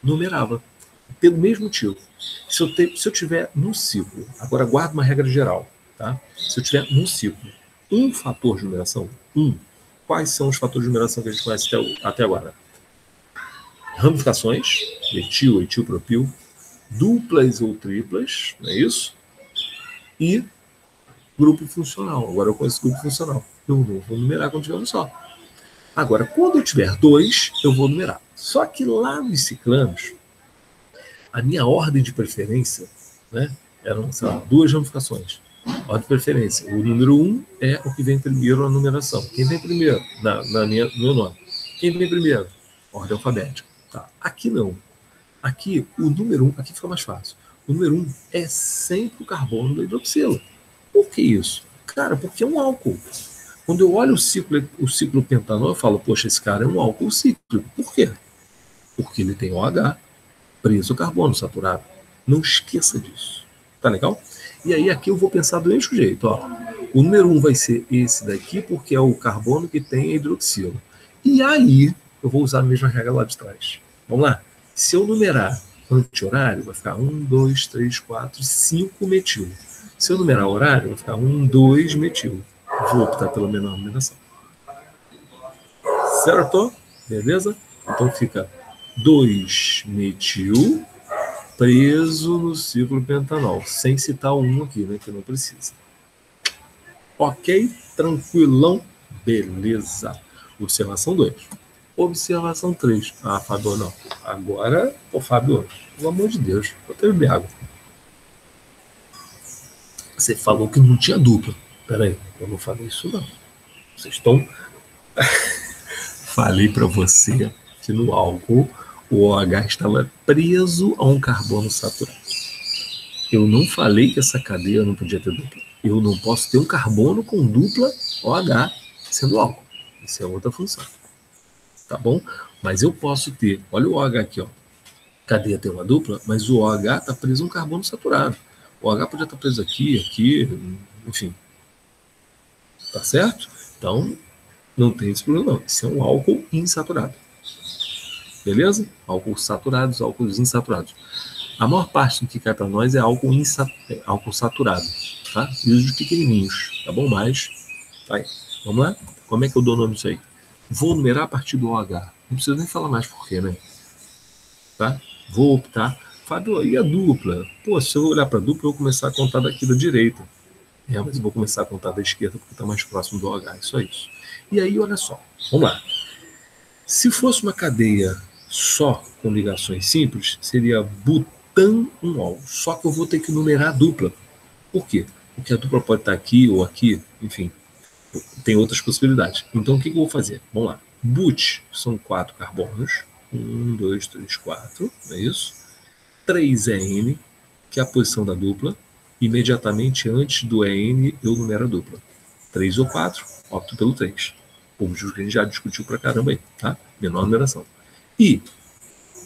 numerava. Pelo mesmo motivo. Se eu tiver num ciclo, agora guarda uma regra geral, tá? Se eu tiver num ciclo, um fator de numeração, quais são os fatores de numeração que a gente conhece até agora? Ramificações, metil, etil, propil, duplas ou triplas, não é isso? E grupo funcional. Agora eu conheço grupo funcional. Eu não vou numerar quando tiver um só. Agora, quando eu tiver 2, eu vou numerar. Só que lá nos ciclanos, a minha ordem de preferência, né, eram, sei lá, 2 ramificações. Ordem de preferência. O número 1 é o que vem primeiro na numeração. Quem vem primeiro? No meu nome. Quem vem primeiro? Ordem alfabética. Tá. Aqui não. Aqui, o número 1, aqui fica mais fácil. O número 1 é sempre o carbono da hidroxila. Por que isso? Cara, porque é um álcool. Quando eu olho o ciclo pentanol, eu falo, poxa, esse cara é um álcool cíclico. Por quê? Porque ele tem OH preso ao carbono saturado. Não esqueça disso. Tá legal? E aí aqui eu vou pensar do mesmo jeito. Ó. O número 1 vai ser esse daqui, porque é o carbono que tem a hidroxila. E aí eu vou usar a mesma regra lá de trás. Vamos lá? Se eu numerar anti-horário, vai ficar 1, 2, 3, 4, 5 metil. Se eu numerar horário, vai ficar 1, 2 metil. Vou optar pela menor numeração. Certo? Beleza? Então fica 2 metil preso no ciclo pentanol, sem citar o 1 aqui, né, que não precisa. Ok? Tranquilão? Beleza. Observação 2. Observação 3. Ah, Fábio, não. Agora, Fábio, pelo amor de Deus, vou ter beber água. Você falou que não tinha dupla. Peraí, eu não falei isso não. Vocês estão... Falei para você que no álcool o OH estava preso a um carbono saturado. Eu não falei que essa cadeia não podia ter dupla. Eu não posso ter um carbono com dupla OH sendo álcool. Isso é outra função. Tá bom? Mas eu posso ter, olha o OH aqui, ó. A cadeia tem uma dupla, mas o OH está preso a um carbono saturado. O OH podia estar preso aqui, enfim. Tá certo? Então, não tem esse problema não. Isso é um álcool insaturado. Beleza? Álcools saturados, álcools insaturados. A maior parte do que cai para nós é álcool saturado, tá? E os pequenininhos, tá bom? Mas, tá aí. Vamos lá? Como é que eu dou o nome disso aí? Vou numerar a partir do OH. Não preciso nem falar mais por quê, né? Tá? Vou optar. Fábio, e a dupla? Pô, se eu olhar para a dupla, eu vou começar a contar daqui da direita. Mas eu vou começar a contar da esquerda porque está mais próximo do OH. Só isso. E aí, olha só. Vamos lá. Se fosse uma cadeia só com ligações simples, seria butanol. Só que eu vou ter que numerar a dupla. Por quê? Porque a dupla pode estar aqui ou aqui, enfim, tem outras possibilidades. Então, o que eu vou fazer? Vamos lá. But são 4 carbonos. 1, 2, 3, 4. Não é isso? 3 é N, que é a posição da dupla. Imediatamente antes do EN, eu numero a dupla. 3 ou 4, opto pelo 3. Como que a gente já discutiu pra caramba aí, tá? Menor numeração. E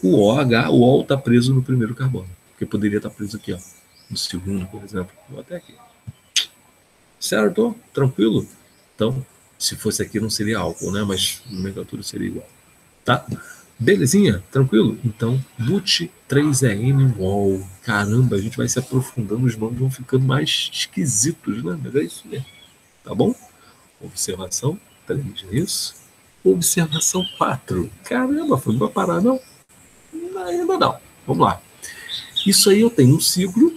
o OH, o O está preso no primeiro carbono, porque poderia estar preso aqui, ó, no segundo, por exemplo. Vou até aqui. Certo? Tranquilo? Então, se fosse aqui não seria álcool, né? Mas a nomenclatura seria igual. Tá? Belezinha? Tranquilo? Então, but3EN-UOL. Caramba, a gente vai se aprofundando, os nomes vão ficando mais esquisitos, né? Mas é isso mesmo. Tá bom? Observação 3, é isso? Observação 4. Caramba, foi para parar, não? Ainda não. Vamos lá. Isso aí eu tenho um ciclo,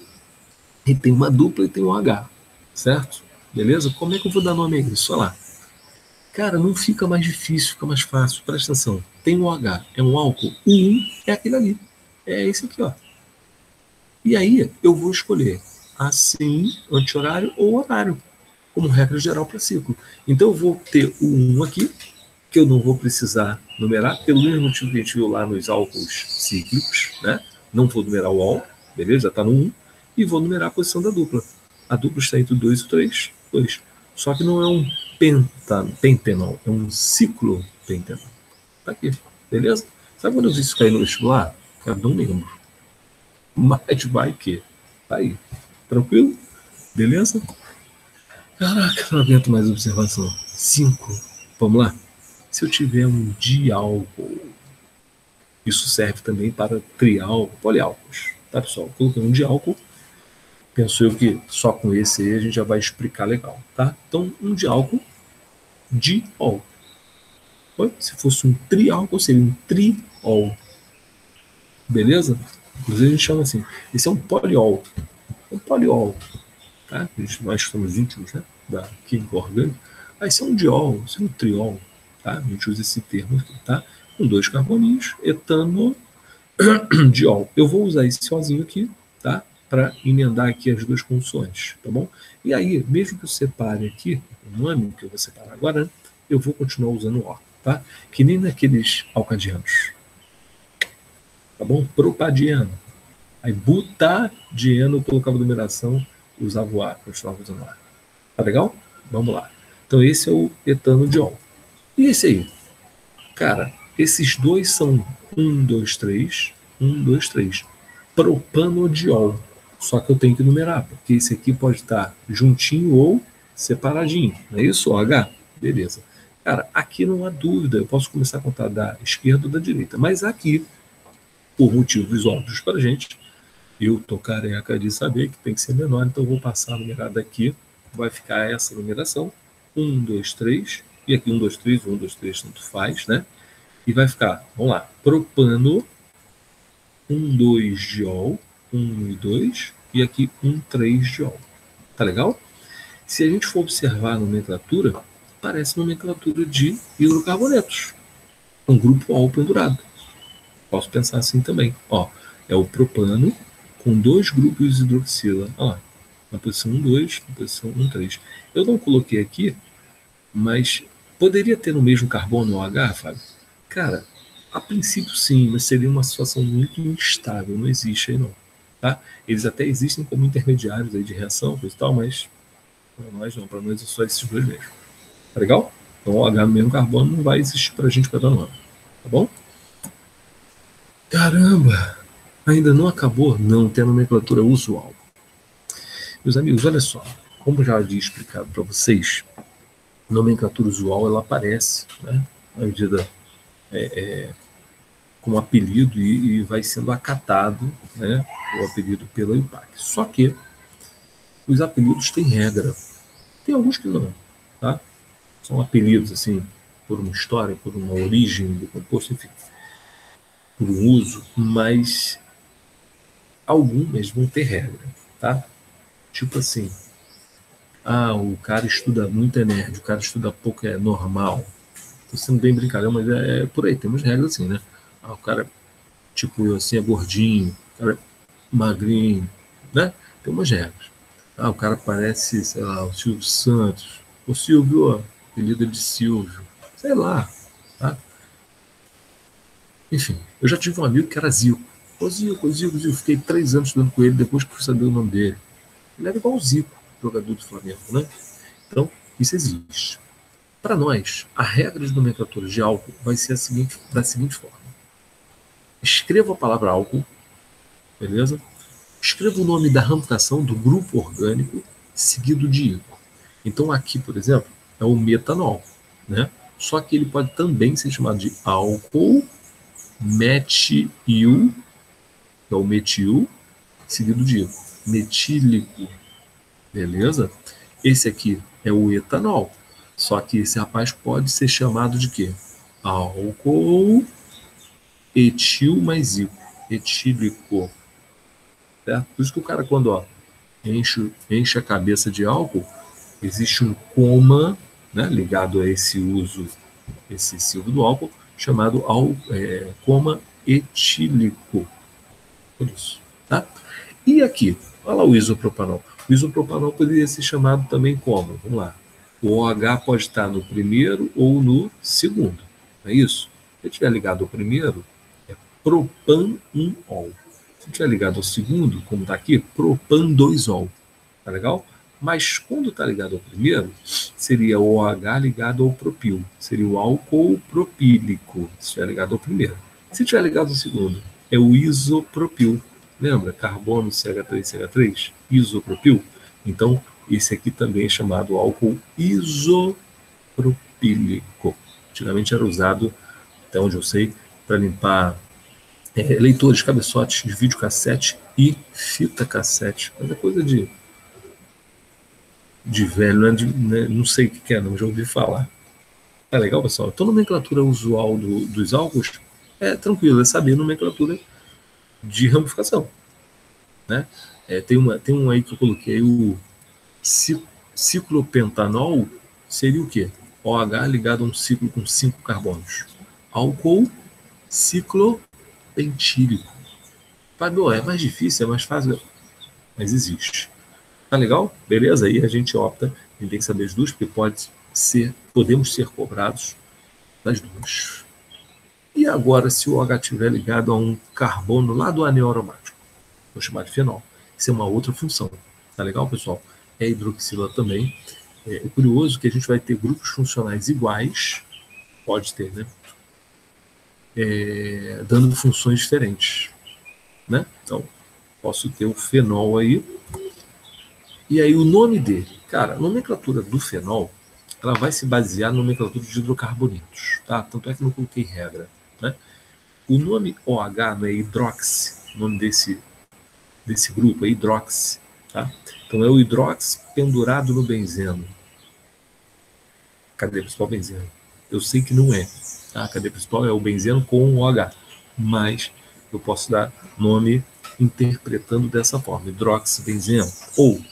e tem uma dupla e tem um H, certo? Beleza? Como é que eu vou dar nome a isso? Olha lá. Cara, não fica mais difícil, fica mais fácil. Presta atenção. Tem um H, é um álcool. O 1 é aquele ali. É esse aqui, ó. E aí eu vou escolher assim, anti-horário ou horário, como regra geral para ciclo. Então eu vou ter o 1 aqui, que eu não vou precisar numerar, pelo mesmo motivo que a gente viu lá nos álcools cíclicos, né? Não vou numerar o ol, beleza? Já está no 1. E vou numerar a posição da dupla. A dupla está entre o 2 e o 3, 2. Só que não é um pentenol, é um ciclopentenol. Tá aqui, beleza? Sabe quando eu vi isso cair no vestibular? Cara, não lembro. Mas vai que. Tá aí. Tranquilo? Beleza? Caraca, não aguento mais observação. 5. Vamos lá? Se eu tiver um diálcool, isso serve também para triálcool, poliálcools. Tá, pessoal? Coloquei um diálcool. Penso eu que só com esse aí a gente já vai explicar legal, tá? Então, um diálcool, diol. Se fosse um triálcool, seria um triol. Beleza? Inclusive a gente chama assim. Esse é um poliol. Um poliol. Tá? Nós somos íntimos, né? Da química orgânica. Esse é um diol, esse é um triol. Tá? A gente usa esse termo aqui, tá? Com 2 carboninhos, etano, diol. Eu vou usar esse Ozinho aqui, tá? Para emendar aqui as 2 consoantes, tá bom? E aí, mesmo que eu separe aqui, o nome que eu vou separar agora, eu vou continuar usando o O, tá? Que nem naqueles alcadianos. Tá bom? Propadiano. Aí butadieno eu colocava numeração e usava o A, continuava usando o A. Tá legal? Vamos lá. Então esse é o etanodiol. E esse aí? Cara, esses dois são 1, 2, 3, 1, 2, 3. Propanodiol. Só que eu tenho que numerar, porque esse aqui pode estar juntinho ou separadinho. Não é isso? OH? Beleza. Cara, aqui não há dúvida. Eu posso começar a contar da esquerda ou da direita. Mas aqui, por motivos óbvios para a gente, eu tô careca de saber que tem que ser menor, então eu vou passar a numerada aqui. Vai ficar essa numeração. 1, 2, 3. E aqui 1, 2, 3, 1, 2, 3, tanto faz, né? E vai ficar, vamos lá, propano, 1, 2 diol, 1 e 2, e aqui 1, 3 diol. Tá legal? Se a gente for observar a nomenclatura, parece nomenclatura de hidrocarbonetos. Um grupo ol pendurado. Posso pensar assim também. Ó, é o propano com 2 grupos de hidroxila. Ó, na posição 1, 2, na posição 1, 3. Eu não coloquei aqui, mas poderia ter no mesmo carbono OH, Fábio? Cara, a princípio sim, mas seria uma situação muito instável, não existe aí não. Tá? Eles até existem como intermediários aí de reação, coisa e tal, mas para nós não, para nós é só esses dois mesmo. Tá legal? Então o OH no mesmo carbono não vai existir para a gente para dar nome. Tá bom? Caramba! Ainda não acabou? Não, tem a nomenclatura usual. Meus amigos, olha só, como já havia explicado para vocês, a nomenclatura usual ela aparece, né, à medida como apelido e vai sendo acatado, né, o apelido pela IUPAC. Só que os apelidos têm regra. Tem alguns que não, tá? São apelidos, assim, por uma história, por uma origem do composto, enfim, por um uso, mas algumas vão ter regra, tá? Tipo assim, o cara estuda muito, é nerd, o cara estuda pouco, é normal. Tô sendo bem brincalhão, mas é por aí, temos regras assim, né? O cara, tipo eu, assim, é gordinho, o cara é magrinho, né? Tem umas regras. O cara parece, sei lá, o Silvio Santos. O Silvio, ó, apelido de Silvio. Sei lá, tá? Enfim, eu já tive um amigo que era Zico. Zico. Fiquei 3 anos estudando com ele depois que fui saber o nome dele. Ele era igual o Zico, jogador do Flamengo, né? Então, isso existe. Para nós, a regra de nomenclatura de álcool vai ser da seguinte forma. Escreva a palavra álcool, beleza? Escreva o nome da ramificação do grupo orgânico seguido de íon. Então aqui, por exemplo, é o metanol, né? Só que ele pode também ser chamado de álcool metil, que é o metil, seguido de íon. Metílico, beleza? Esse aqui é o etanol. Só que esse rapaz pode ser chamado de quê? Álcool etil mais íon. etílico. Certo? Por isso que o cara, quando enche a cabeça de álcool, existe um coma, né, ligado a esse uso excessivo do álcool, chamado coma etílico. Por isso. Tá? E aqui, olha lá o isopropanol. O isopropanol poderia ser chamado também como? Vamos lá. O OH pode estar no primeiro ou no segundo. Não é isso? Se estiver ligado ao primeiro, é propan-1-ol. Se estiver ligado ao segundo, como está aqui, propan-2-ol. Tá legal? Mas quando está ligado ao primeiro, seria o OH ligado ao propil. Seria o álcool propílico, se estiver ligado ao primeiro. Se estiver ligado ao segundo, é o isopropil. Lembra? Carbono CH3CH3, isopropil. Então, esse aqui também é chamado álcool isopropílico. Antigamente era usado, até onde eu sei, para limpar leitores, cabeçotes de videocassete e fita cassete. Mas é coisa de velho, não sei o que é, não, já ouvi falar. É legal, pessoal? Então, nomenclatura usual dos álcools é tranquilo, é saber nomenclatura de ramificação. Né? Tem um aí que eu coloquei, o ciclopentanol seria o quê? OH ligado a um ciclo com 5 carbonos. Álcool ciclopentílico. É mais difícil, é mais fácil, mas existe. Tá legal? Beleza? Aí a gente opta, a gente tem que saber as duas, porque podemos ser cobrados das duas. E agora, se o OH estiver ligado a um carbono lá do anel aromático, vou chamar de fenol. Isso é uma outra função. Tá legal, pessoal? É a hidroxila também. É curioso que a gente vai ter grupos funcionais iguais, pode ter, né? Dando funções diferentes. Né? Então, posso ter o fenol aí. E aí o nome dele. Cara, a nomenclatura do fenol, ela vai se basear na nomenclatura de hidrocarbonetos. Tá? Tanto é que não coloquei regra. Né? O nome OH não é hidroxi, o nome desse grupo é hidroxi. Tá? Então é o hidroxi pendurado no benzeno. Cadeia principal benzeno. Eu sei que não é. Tá? A cadeia principal é o benzeno com o OH. Mas eu posso dar nome interpretando dessa forma. Hidroxibenzeno. Ou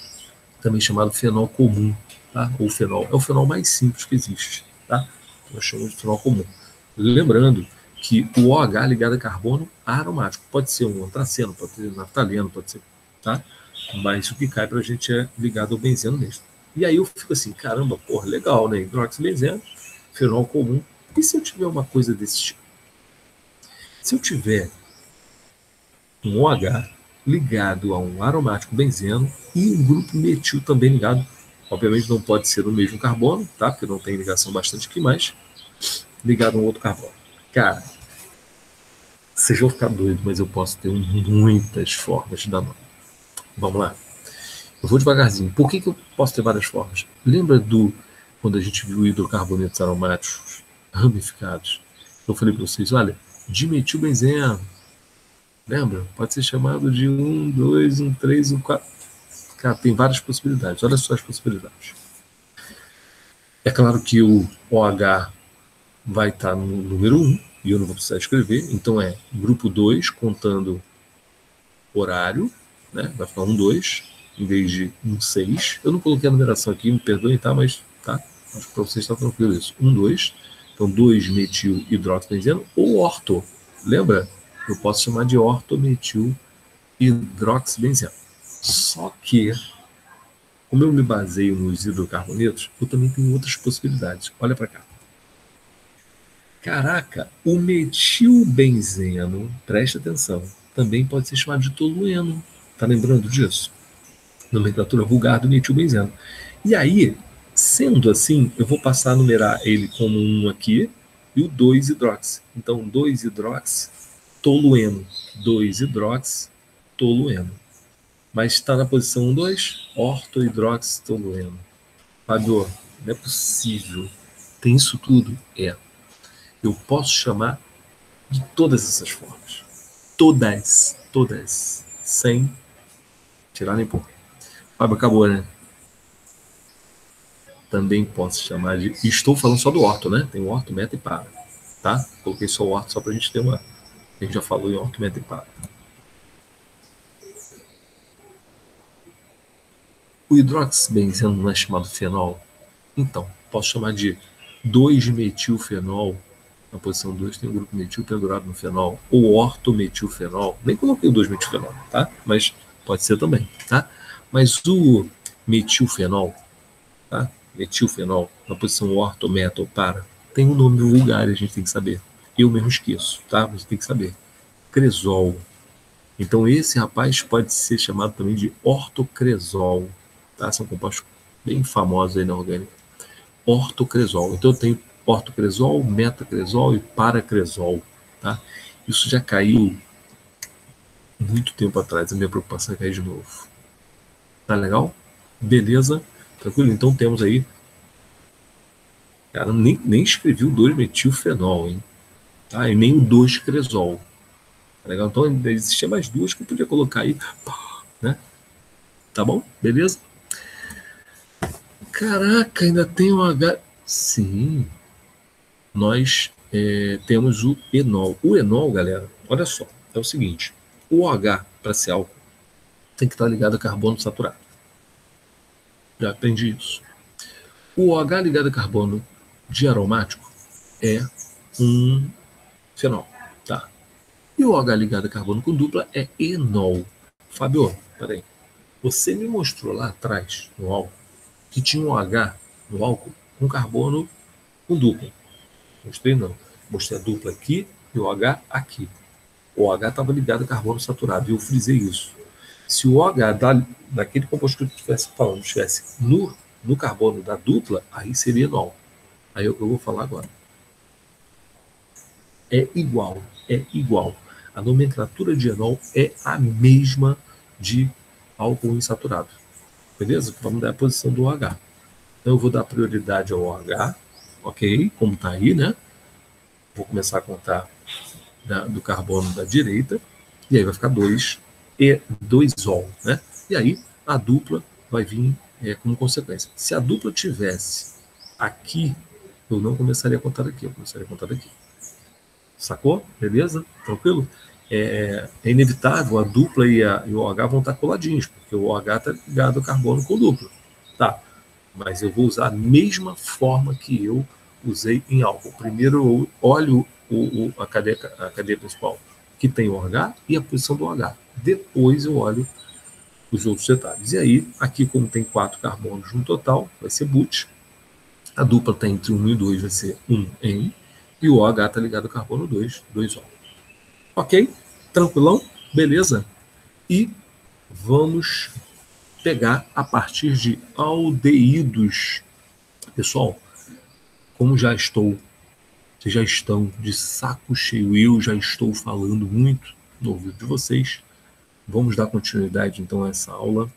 também chamado fenol comum. Tá? Ou fenol. É o fenol mais simples que existe. Tá? Nós chamamos de fenol comum. Lembrando que o OH ligado a carbono aromático. Pode ser um antraceno, pode ser naftaleno, pode ser. Tá? Mas o que cai pra gente é ligado ao benzeno mesmo. E aí eu fico assim, caramba, porra, legal, né? Hidroxibenzeno, fenol comum. E se eu tiver uma coisa desse tipo? Se eu tiver um OH ligado a um aromático benzeno e um grupo metil também ligado, obviamente não pode ser o mesmo carbono, tá? Porque não tem ligação bastante aqui, mas ligado a um outro carbono. Cara, vocês vão ficar doidos, mas eu posso ter muitas formas de dar nome. Vamos lá. Eu vou devagarzinho. Por que eu posso ter várias formas? Lembra quando a gente viu hidrocarbonetos aromáticos ramificados? Eu falei para vocês, olha, dimetilbenzeno. Lembra? Pode ser chamado de 1, 2, 1, 3, 1, 4. Cara, tem várias possibilidades. Olha só as possibilidades. É claro que o OH vai estar no número 1, e eu não vou precisar escrever. Então é grupo 2, contando horário, né? Vai ficar 1, 2, em vez de 1, 6. Eu não coloquei a numeração aqui, me perdoem, tá? Mas tá. Acho que para vocês está tranquilo isso. 1, 2. Então 2 metil hidroxibenzeno ou orto. Lembra? Eu posso chamar de ortometil hidroxibenzeno. Só que, como eu me baseio nos hidrocarbonetos, eu também tenho outras possibilidades. Olha para cá. Caraca, o metilbenzeno, preste atenção, também pode ser chamado de tolueno. Tá lembrando disso? Nomenclatura vulgar do metilbenzeno. E aí, sendo assim, eu vou passar a numerar ele como 1 aqui e o 2-hidroxi. Então, 2-hidroxi, tolueno. 2-hidroxi, tolueno. Mas está na posição 1, 2, ortohidroxi, tolueno. Fábio, não é possível. Tem isso tudo? É. Eu posso chamar de todas essas formas. Todas. Sem tirar nem pôr. Fábio, acabou, né? Também posso chamar de... Estou falando só do orto, né? Tem o orto, meta e para. Tá? Coloquei só o orto só para a gente ter uma A gente já falou em ortometa e para. O hidroxibenzeno não é chamado fenol? Então, posso chamar de 2-metilfenol. Na posição 2 tem o grupo metil pendurado no fenol. Ou ortometilfenol. Nem coloquei o 2-metilfenol, tá? Mas pode ser também, tá? Mas o metilfenol, tá? Metilfenol, na posição orto, meta ou para, tem um nome vulgar, a gente tem que saber. Eu mesmo esqueço, tá? Mas tem que saber. Cresol. Então esse rapaz pode ser chamado também de ortocresol, tá? São compostos bem famosos aí na orgânica. Ortocresol. Então eu tenho ortocresol, metacresol e paracresol, tá? Isso já caiu muito tempo atrás, a minha preocupação é cair de novo. Tá legal? Beleza? Tranquilo? Então temos aí. Cara, nem escrevi o 2-metilfenol, hein? Tá? E nem o 2-cresol. Tá legal? Então existiam mais duas que eu podia colocar aí, né? Tá bom? Beleza? Caraca, ainda tem um H. Sim. Nós temos o enol. O enol, galera, olha só, é o seguinte: o OH, para ser álcool, tem que estar ligado a carbono saturado. Já aprendi isso. O OH ligado a carbono diaromático é um fenol, tá? E o OH ligado a carbono com dupla é enol. Fábio, peraí. Você me mostrou lá atrás, no álcool, que tinha um OH no álcool com carbono com dupla. Mostrei não. Mostrei a dupla aqui e o OH aqui. O OH estava ligado a carbono saturado, e eu frisei isso. Se o OH daquele composto que eu estivesse falando estivesse no carbono da dupla, aí seria enol. Aí eu vou falar agora. É igual. A nomenclatura de enol é a mesma de álcool insaturado. Beleza? Vamos dar a posição do OH. Então eu vou dar prioridade ao OH, ok? Como está aí, né? Vou começar a contar do carbono da direita, e aí vai ficar 2 e 2-ol, né? E aí a dupla vai vir como consequência. Se a dupla tivesse aqui, eu não começaria a contar daqui, eu começaria a contar daqui. Sacou? Beleza? Tranquilo? É inevitável, a dupla e o OH vão estar coladinhos, porque o OH está ligado ao carbono com dupla. Tá, mas eu vou usar a mesma forma que eu usei em álcool. Primeiro eu olho a cadeia principal, que tem o OH, e a posição do OH. Depois eu olho os outros detalhes. E aí, aqui como tem 4 carbonos no total, vai ser but. A dupla está entre 1 e 2, vai ser 1N. E o OH está ligado ao carbono 2, 2O. Ok? Tranquilão? Beleza? E vamos pegar a partir de aldeídos. Pessoal, como vocês já estão de saco cheio, eu já estou falando muito no ouvido de vocês. Vamos dar continuidade então a essa aula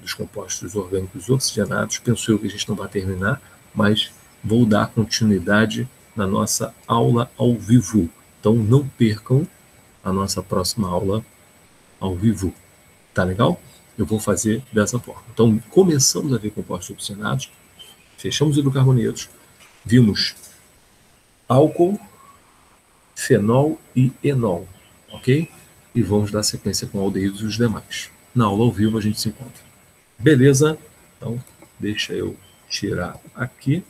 dos compostos orgânicos oxigenados. Penso eu que a gente não vai terminar, mas vou dar continuidade na nossa aula ao vivo. Então não percam a nossa próxima aula ao vivo. Tá legal? Eu vou fazer dessa forma. Então começamos a ver compostos oxigenados, fechamos hidrocarbonetos, vimos álcool, fenol e enol, ok? E vamos dar sequência com aldeídos e os demais. Na aula ao vivo a gente se encontra. Beleza? Então, deixa eu tirar aqui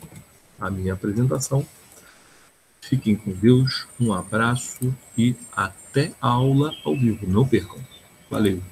a minha apresentação. Fiquem com Deus, um abraço e até a aula ao vivo. Não percam. Valeu!